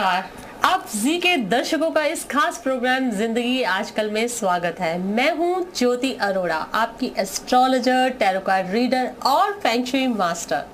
नमस्कार। आप जी के दर्शकों का इस खास प्रोग्राम जिंदगी आजकल में स्वागत है। मैं हूं ज्योति अरोड़ा, आपकी एस्ट्रोलॉजर, टैरो कार्ड रीडर और फेंग शुई मास्टर।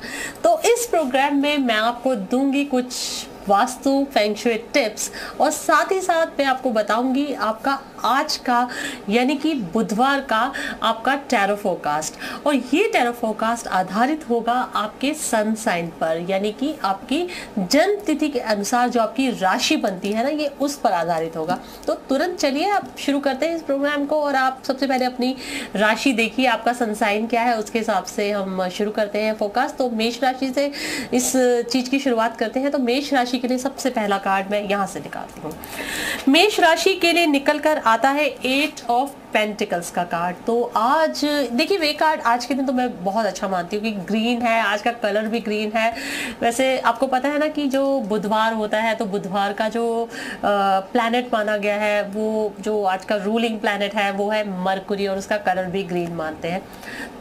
तो इस प्रोग्राम में मैं आपको दूंगी कुछ वास्तु फेंग शुई टिप्स और साथ ही साथ मैं आपको बताऊंगी आपका आज का यानी कि बुधवार का आपका टैरो फोरकास्ट। और ये टैरो फोरकास्ट आधारित होगा आपके सन साइन पर, यानी कि आपकी जन्म तिथि के अनुसार जो आपकी राशि बनती है ना, ये उस पर आधारित होगा। तो तुरंत चलिए आप शुरू करते हैं इस प्रोग्राम को। और आप सबसे पहले अपनी राशि देखिए, आपका सन साइन क्या है, उसके हिसाब से हम शुरू करते हैं फोरकास्ट। तो मेष राशि से इस चीज की शुरुआत करते हैं। तो मेष राशि के लिए सबसे पहला कार्ड मैं यहाँ से निकालती हूँ। मेष राशि के लिए निकल कर आता है 8 ऑफ पेंटिकल्स का कार्ड। तो आज देखिए, वे कार्ड आज के दिन तो मैं बहुत अच्छा मानती हूँ कि ग्रीन है, आज का कलर भी ग्रीन है। वैसे आपको पता है ना कि जो बुधवार होता है, तो बुधवार का जो प्लैनेट माना गया है, वो जो आज का रूलिंग प्लैनेट है वो है मरकुरी, और उसका कलर भी ग्रीन मानते हैं।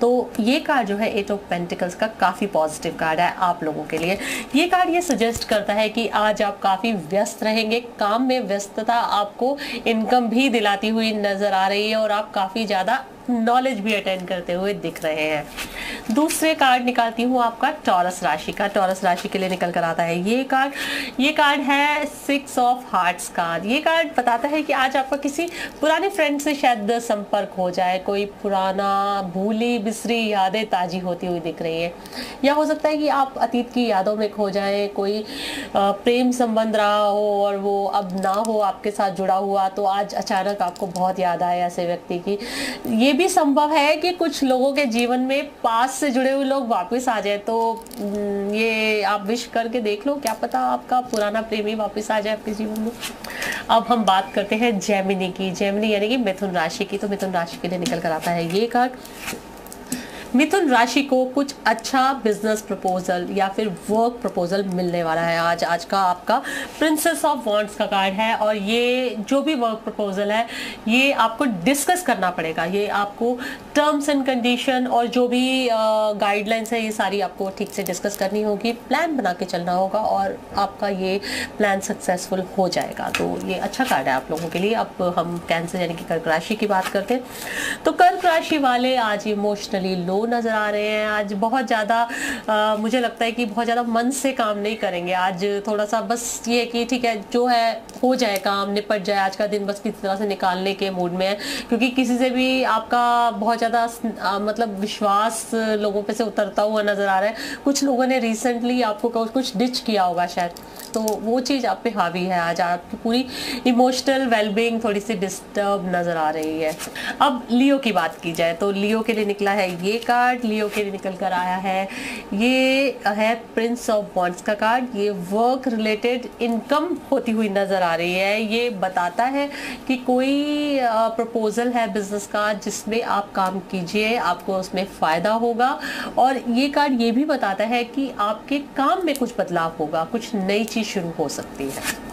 तो ये कार्ड जो है 8 ऑफ पेंटिकल्स का काफ़ी पॉजिटिव कार्ड है आप लोगों के लिए। ये कार्ड ये सजेस्ट करता है कि आज आप काफ़ी व्यस्त रहेंगे, काम में व्यस्तता आपको इनकम भी दिलाती हुई नजर आ रही है और आप काफ़ी ज़्यादा नॉलेज भी अटेंड करते हुए दिख रहे हैं। दूसरे कार्ड निकालती हूँ आपका टॉरस राशि का। टॉरस राशि के लिए निकल कर आता है ये कार्ड है 6 ऑफ हार्ट्स का। ये कार्ड बताता है कि आज आपका किसी पुराने फ्रेंड से शायद संपर्क हो जाए, कोई पुराना भूली बिसरी यादें ताजी होती हुई दिख रही है, या हो सकता है कि आप अतीत की यादों में खो जाए, कोई प्रेम संबंध रहा हो और वो अब ना हो आपके साथ जुड़ा हुआ, तो आज अचानक आपको बहुत याद आए ऐसे व्यक्ति की। ये भी संभव है कि कुछ लोगों के जीवन में पास से जुड़े हुए लोग वापस आ जाए। तो ये आप विश करके देख लो, क्या पता आपका पुराना प्रेमी वापस आ जाए आपके जीवन में। अब हम बात करते हैं जेमिनी की। जेमिनी यानी कि मिथुन राशि की। तो मिथुन राशि के लिए निकल कर आता है ये कार्ड। मिथुन राशि को कुछ अच्छा बिजनेस प्रपोजल या फिर वर्क प्रपोजल मिलने वाला है आज का आपका प्रिंसेस ऑफ वॉन्ड्स का कार्ड है। और ये जो भी वर्क प्रपोजल है, ये आपको डिस्कस करना पड़ेगा। ये आपको टर्म्स एंड कंडीशन और जो भी गाइडलाइंस है, ये सारी आपको ठीक से डिस्कस करनी होगी, प्लान बना के चलना होगा और आपका ये प्लान सक्सेसफुल हो जाएगा। तो ये अच्छा कार्ड है आप लोगों के लिए। अब हम कैंसर यानी कि कर्क राशि की बात करते हैं। तो कर्क राशि वाले आज इमोशनली लो नजर आ रहे हैं। आज बहुत ज़्यादा मुझे लगता है कि बहुत ज़्यादा मन से काम नहीं करेंगे। आज थोड़ा सा बस ये कि ठीक है, जो है हो जाए, काम निपट जाए, आज का दिन बस किसी तरह से निकालने के मूड में है। क्योंकि किसी से भी आपका बहुत ज़्यादा मतलब विश्वास लोगों पे से उतरता हुआ नज़र आ रहा है। कुछ लोगों ने रिसेंटली आपको कुछ डिच किया होगा शायद, तो वो चीज़ आप पे हावी है। आज आपकी पूरी इमोशनल वेलबींग थोड़ी सी डिस्टर्ब नज़र आ रही है। अब लियो की बात की जाए तो लियो के लिए निकला है ये कार्ड। लियो के लिए निकल कर आया है ये है प्रिंस ऑफ वॉन्ड्स का कार्ड। ये वर्क रिलेटेड इनकम होती हुई नज़र आ रही है। ये बताता है कि कोई प्रपोजल है बिजनेस का जिसमें आप काम कीजिए, आपको उसमें फ़ायदा होगा। और ये कार्ड ये भी बताता है कि आपके काम में कुछ बदलाव होगा, कुछ नई चीज़ शुरू हो सकती है।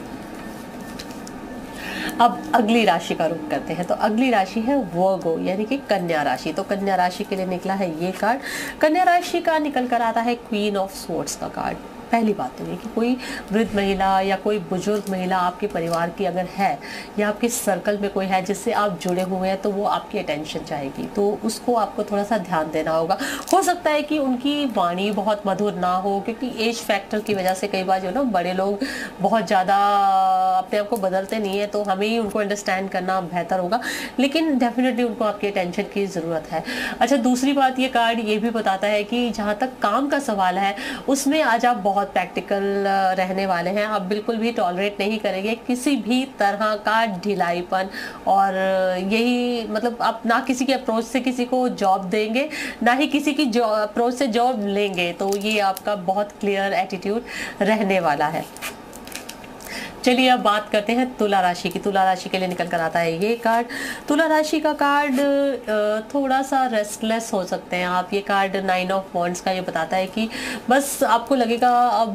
अब अगली राशि का रुख करते हैं। तो अगली राशि है वर्गो यानी कि कन्या राशि। तो कन्या राशि के लिए निकला है ये कार्ड। कन्या राशि का निकल कर आता है क्वीन ऑफ स्वॉर्ड्स का कार्ड। पहली बात तो ये कि कोई वृद्ध महिला या कोई बुजुर्ग महिला आपके परिवार की अगर है, या आपके सर्कल में कोई है जिससे आप जुड़े हुए हैं, तो वो आपकी अटेंशन चाहेगी। तो उसको आपको थोड़ा सा ध्यान देना होगा। हो सकता है कि उनकी वाणी बहुत मधुर ना हो, क्योंकि एज फैक्टर की वजह से कई बार जो ना बड़े लोग बहुत ज़्यादा अपने आप को बदलते नहीं है, तो हमें ही उनको अंडरस्टैंड करना बेहतर होगा। लेकिन डेफिनेटली उनको आपकी अटेंशन की ज़रूरत है। अच्छा, दूसरी बात, ये कार्ड ये भी बताता है कि जहाँ तक काम का सवाल है, उसमें आज आप बहुत प्रैक्टिकल रहने वाले हैं। आप बिल्कुल भी टॉलरेट नहीं करेंगे किसी भी तरह का ढिलाईपन। और यही मतलब आप ना किसी के अप्रोच से किसी को जॉब देंगे, ना ही किसी की अप्रोच से जॉब लेंगे। तो ये आपका बहुत क्लियर एटीट्यूड रहने वाला है। चलिए अब बात करते हैं तुला राशि की। तुला राशि के लिए निकल कर आता है ये कार्ड। तुला राशि का कार्ड थोड़ा सा रेस्टलेस हो सकते हैं आप। ये कार्ड 9 ऑफ वॉन्ड्स का ये बताता है कि बस आपको लगेगा अब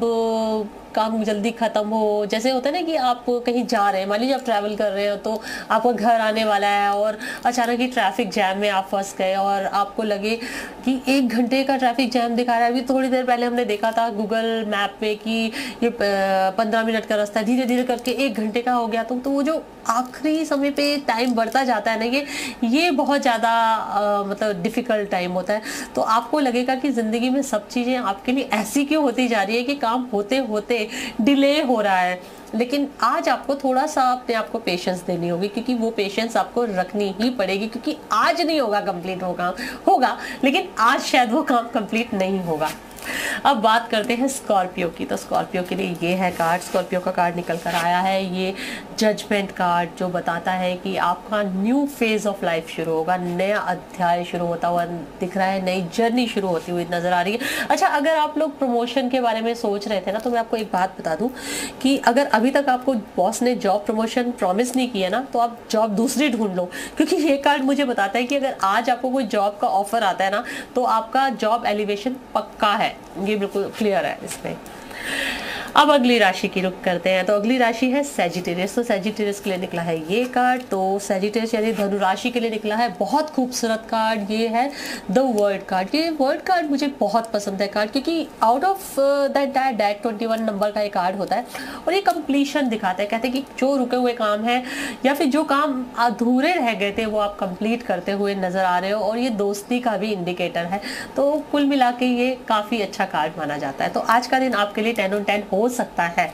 काम जल्दी खत्म हो। जैसे होता है ना कि आप कहीं जा रहे हैं, मान लीजिए आप ट्रैवल कर रहे हो तो आपका घर आने वाला है और अचानक ही ट्रैफिक जैम में आप फंस गए और आपको लगे कि 1 घंटे का ट्रैफिक जैम दिखा रहा है। अभी थोड़ी देर पहले हमने देखा था गूगल मैप पे कि ये 15 मिनट का रास्ता है, धीरे धीरे करके 1 घंटे का हो गया। तो वो जो आखिरी समय पे टाइम बढ़ता जाता है ना, ये बहुत ज़्यादा मतलब डिफ़िकल्ट टाइम होता है। तो आपको लगेगा कि ज़िंदगी में सब चीज़ें आपके लिए ऐसी क्यों होती जा रही है कि काम होते होते डिले हो रहा है। लेकिन आज आपको थोड़ा सा अपने आप को पेशेंस देनी होगी, क्योंकि वो पेशेंस आपको रखनी ही पड़ेगी, क्योंकि आज नहीं होगा कंप्लीट वो काम, होगा लेकिन आज शायद वो काम कंप्लीट नहीं होगा। अब बात करते हैं स्कॉर्पियो की। तो स्कॉर्पियो के लिए ये है कार्ड, स्कॉर्पियो का कार्ड निकल कर आया है ये जजमेंट कार्ड, जो बताता है कि आपका न्यू फेज ऑफ लाइफ शुरू होगा, नया अध्याय शुरू होता हुआ दिख रहा है, नई जर्नी शुरू होती हुई नजर आ रही है। अच्छा, अगर आप लोग प्रमोशन के बारे में सोच रहे थे ना, तो मैं आपको एक बात बता दूं कि अगर अभी तक आपको बॉस ने जॉब प्रमोशन प्रॉमिस नहीं किया ना, तो आप जॉब दूसरी ढूंढ लो, क्योंकि ये कार्ड मुझे बताता है कि अगर आज आपको कोई जॉब का ऑफर आता है ना, तो आपका जॉब एलिवेशन पक्का है, ये बिल्कुल क्लियर है इसमें। अब अगली राशि की रुख करते हैं। तो अगली राशि है सैजिटेरियस। तो सैजिटेरियस के लिए निकला है ये कार्ड। तो सैजिटेरियस यानी धनु राशि के लिए निकला है बहुत खूबसूरत कार्ड, ये है द वर्ल्ड कार्ड। ये वर्ल्ड कार्ड मुझे बहुत पसंद है कार्ड, क्योंकि आउट ऑफ दैट 21 नंबर का ये कार्ड होता है और ये कंप्लीशन दिखाता है। कहते हैं कि जो रुके हुए काम है या फिर जो काम अधूरे रह गए थे वो आप कंप्लीट करते हुए नजर आ रहे हो, और ये दोस्ती का भी इंडिकेटर है। तो कुल मिला के ये काफी अच्छा कार्ड माना जाता है। तो आज का दिन आपके लिए 10 on 10 हो सकता है।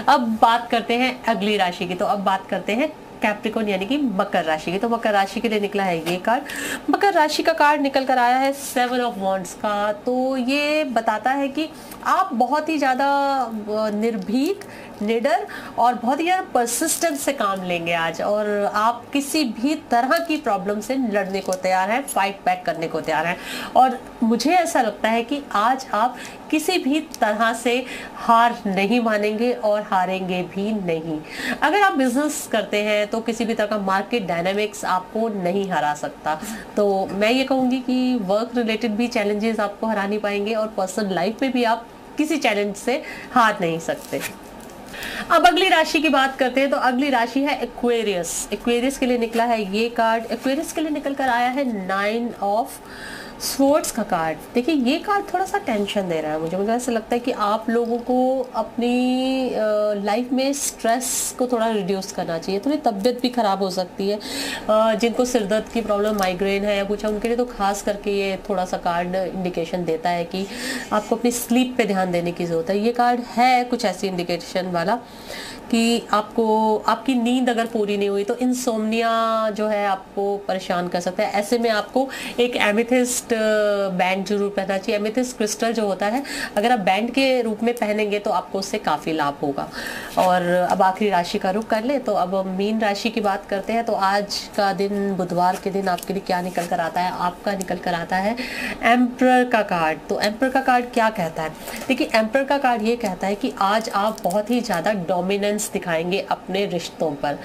अब बात करते हैं अगली राशि की। तो अब बात करते हैं कैप्रिकॉर्न यानी कि मकर राशि की। तो मकर राशि के लिए निकला है ये कार्ड। मकर राशि का कार्ड निकल कर आया है 7 ऑफ वॉन्ड्स का। तो ये बताता है कि आप बहुत ही ज़्यादा निर्भीक, निडर और बहुत ही ज़्यादा परसिस्टेंस से काम लेंगे आज, और आप किसी भी तरह की प्रॉब्लम से लड़ने को तैयार हैं, फाइट बैक करने को तैयार हैं। और मुझे ऐसा लगता है कि आज आप किसी भी तरह से हार नहीं मानेंगे और हारेंगे भी नहीं। अगर आप बिजनेस करते हैं तो किसी भी तरह का मार्केट डायनामिक्स आपको नहीं हरा सकता। तो मैं ये कहूँगी कि वर्क रिलेटेड भी चैलेंजेस आपको हरा नहीं पाएंगे, और पर्सनल लाइफ में भी आप किसी चैलेंज से हार नहीं सकते। अब अगली राशि की बात करते हैं। तो अगली राशि है एक्वेरियस। एक्वेरियस के लिए निकला है ये कार्ड। एक्वेरियस के लिए निकल कर आया है 9 ऑफ स्वॉर्ड्स का कार्ड। देखिए, ये कार्ड थोड़ा सा टेंशन दे रहा है मुझे ऐसा लगता है कि आप लोगों को अपनी लाइफ में स्ट्रेस को थोड़ा रिड्यूस करना चाहिए। थोड़ी तबीयत भी ख़राब हो सकती है। जिनको सिरदर्द की प्रॉब्लम, माइग्रेन है या कुछ है, उनके लिए तो खास करके ये थोड़ा सा कार्ड इंडिकेशन देता है कि आपको अपनी स्लीप पे ध्यान देने की ज़रूरत है। ये कार्ड है कुछ ऐसी इंडिकेशन वाला कि आपकी नींद अगर पूरी नहीं हुई तो इंसोम्निया जो है आपको परेशान कर सकता है। ऐसे में आपको एक एमेथिस्ट बैंड जरूर पहनना चाहिए। एमेथिस्ट क्रिस्टल जो होता है, अगर आप बैंड के रूप में पहनेंगे तो आपको उससे काफ़ी लाभ होगा। और अब आखिरी राशि का रुख कर ले, तो अब मीन राशि की बात करते हैं। तो आज का दिन, बुधवार के दिन, आपके लिए क्या निकल कर आता है? आपका निकल कर आता है एम्परर का कार्ड। तो एम्परर का कार्ड क्या कहता है? देखिए, एम्परर का कार्ड ये कहता है कि आज आप बहुत ही ज़्यादा डोमिनेंस दिखाएंगे अपने रिश्तों पर।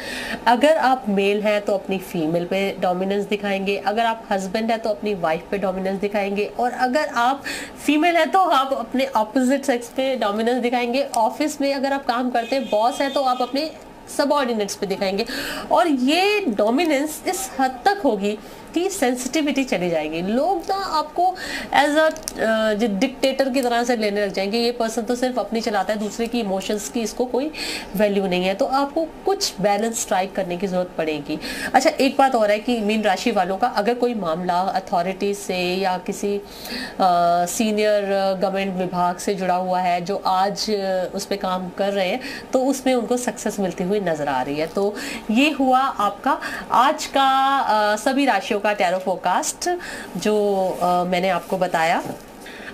अगर आप मेल हैं तो अपनी फीमेल पे डोमिनेंस दिखाएंगे, अगर आप हस्बैंड है तो अपनी वाइफ पे डोमिनेंस दिखाएंगे, और अगर आप फीमेल है तो आप अपने ऑपोजिट सेक्स पे डोमिनेंस दिखाएंगे। ऑफिस में अगर आप काम करते हैं, बॉस है, तो आप अपने सबऑर्डिनेट्स पे दिखाएंगे। और ये डोमिनेंस इस हद तक होगी कि सेंसिटिविटी चली जाएगी। लोग ना आपको एज अ डिक्टेटर की तरह से लेने लग जाएंगे। ये पर्सन तो सिर्फ अपनी चलाता है, दूसरे की इमोशंस की इसको कोई वैल्यू नहीं है। तो आपको कुछ बैलेंस स्ट्राइक करने की जरूरत पड़ेगी। अच्छा, एक बात और है कि मीन राशि वालों का अगर कोई मामला अथॉरिटी से या किसी सीनियर गवर्नमेंट विभाग से जुड़ा हुआ है, जो आज उस पर काम कर रहे हैं, तो उसमें उनको सक्सेस मिलती हुई नजर आ रही है। तो ये हुआ आपका आज का सभी राशियों का टैरो फोरकास्ट जो मैंने आपको बताया।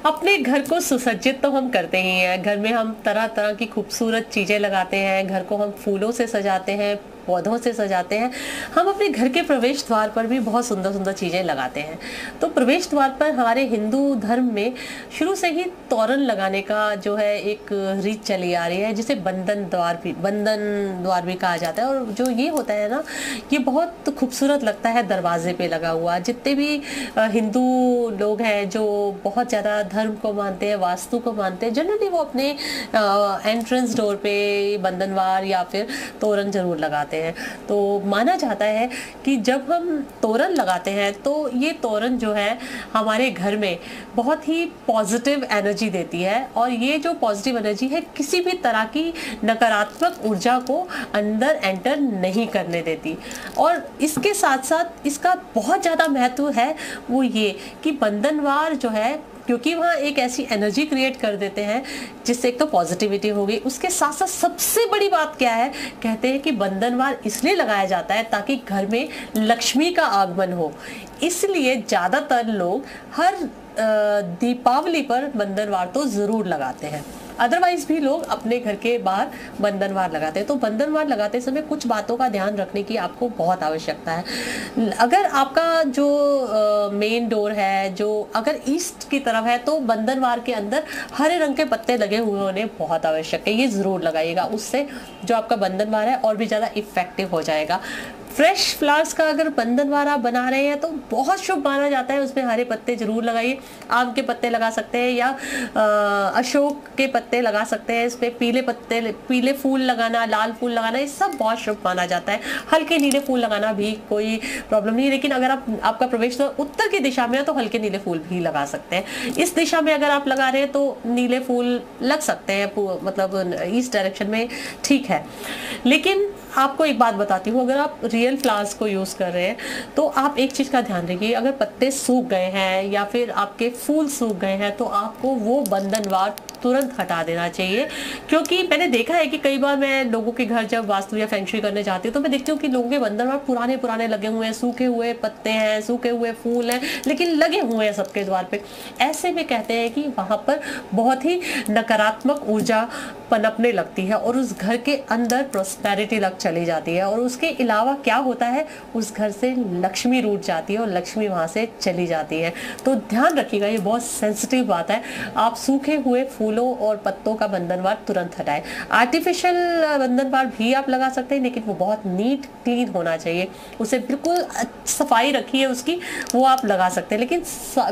अपने घर को सुसज्जित तो हम करते ही हैं। घर में हम तरह तरह की खूबसूरत चीज़ें लगाते हैं, घर को हम फूलों से सजाते हैं, पौधों से सजाते हैं, हम अपने घर के प्रवेश द्वार पर भी बहुत सुंदर सुंदर चीज़ें लगाते हैं। तो प्रवेश द्वार पर हमारे हिंदू धर्म में शुरू से ही तोरण लगाने का जो है एक रीत चली आ रही है, जिसे बंधन द्वार भी कहा जाता है। और जो ये होता है ना, ये बहुत खूबसूरत लगता है दरवाजे पे लगा हुआ। जितने भी हिंदू लोग हैं जो बहुत ज़्यादा धर्म को मानते हैं, वास्तु को मानते हैं, जनरली वो अपने एंट्रेंस डोर पे बंधनवार या फिर तोरण जरूर लगाते हैं। तो माना जाता है कि जब हम तोरण लगाते हैं तो ये तोरण जो है हमारे घर में बहुत ही पॉजिटिव एनर्जी देती है, और ये जो पॉजिटिव एनर्जी है किसी भी तरह की नकारात्मक ऊर्जा को अंदर एंटर नहीं करने देती। और इसके साथ साथ इसका बहुत ज़्यादा महत्व है वो ये कि बंधनवार जो है, क्योंकि वहाँ एक ऐसी एनर्जी क्रिएट कर देते हैं जिससे एक तो पॉजिटिविटी होगी, उसके साथ साथ सबसे बड़ी बात क्या है, कहते हैं कि बंधनवार इसलिए लगाया जाता है ताकि घर में लक्ष्मी का आगमन हो। इसलिए ज़्यादातर लोग हर दीपावली पर बंधनवार तो ज़रूर लगाते हैं, अदरवाइज भी लोग अपने घर के बाहर बंधनवार लगाते हैं। तो बंधनवार लगाते समय कुछ बातों का ध्यान रखने की आपको बहुत आवश्यकता है। अगर आपका जो मेन डोर है जो अगर ईस्ट की तरफ है, तो बंधनवार के अंदर हरे रंग के पत्ते लगे हुए होने बहुत आवश्यक है, ये ज़रूर लगाइएगा। उससे जो आपका बंधनवार है और भी ज़्यादा इफेक्टिव हो जाएगा। फ्रेश फ्लावर्स का अगर बंधनवार आप बना रहे हैं तो बहुत शुभ माना जाता है, उसमें हरे पत्ते जरूर लगाइए। आम के पत्ते लगा सकते हैं या अशोक के पत्ते लगा सकते हैं। इस पे पीले फूल लगाना, लाल फूल लगाना, ये सब बहुत शुभ माना जाता है। हल्के नीले फूल लगाना भी कोई प्रॉब्लम नहीं है, लेकिन अगर आपका प्रवेश द्वार उत्तर की दिशा में है तो हल्के नीले फूल भी लगा सकते हैं। इस दिशा में अगर आप लगा रहे हैं तो नीले फूल लग सकते हैं, मतलब ईस्ट डायरेक्शन में ठीक है। लेकिन आपको एक बात बताती हूँ, अगर आप रियल फ्लावर्स को यूज़ कर रहे हैं तो आप एक चीज़ का ध्यान रखिए, अगर पत्ते सूख गए हैं या फिर आपके फूल सूख गए हैं तो आपको वो बंधनवार तुरंत हटा देना चाहिए। क्योंकि मैंने देखा है कि कई बार मैं लोगों के घर जब वास्तु या फेंग शुई करने जाती हूँ तो मैं देखती हूँ कि लोगों के बंधनवार पुराने पुराने लगे हुए हैं, सूखे हुए पत्ते हैं, सूखे हुए फूल हैं, लेकिन लगे हुए हैं सबके द्वार पे। ऐसे में कहते हैं कि वहाँ पर बहुत ही नकारात्मक ऊर्जा पनपने लगती है और उस घर के अंदर प्रॉस्पेरिटी लग चली जाती है। और उसके अलावा क्या होता है, उस घर से लक्ष्मी रूठ जाती है और लक्ष्मी वहाँ से चली जाती है। तो ध्यान रखिएगा, ये बहुत सेंसिटिव बात है। आप सूखे हुए फूलों और पत्तों का बंधनवार तुरंत हटाएं। आर्टिफिशियल बंधनवार भी आप लगा सकते हैं, लेकिन वो बहुत नीट क्लीन होना चाहिए, उसे बिल्कुल सफाई रखिए उसकी, वो आप लगा सकते हैं। लेकिन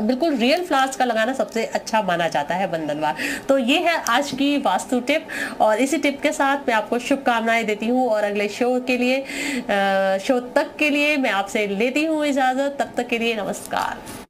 बिल्कुल रियल फ्लावर्स का लगाना सबसे अच्छा माना जाता है बंधनवार। तो ये है आज की वास्तु टिप, और इसी टिप के साथ मैं आपको शुभकामनाएं देती हूँ। और अगले शो तक के लिए मैं आपसे लेती हूँ इजाजत। तब तक के लिए नमस्कार।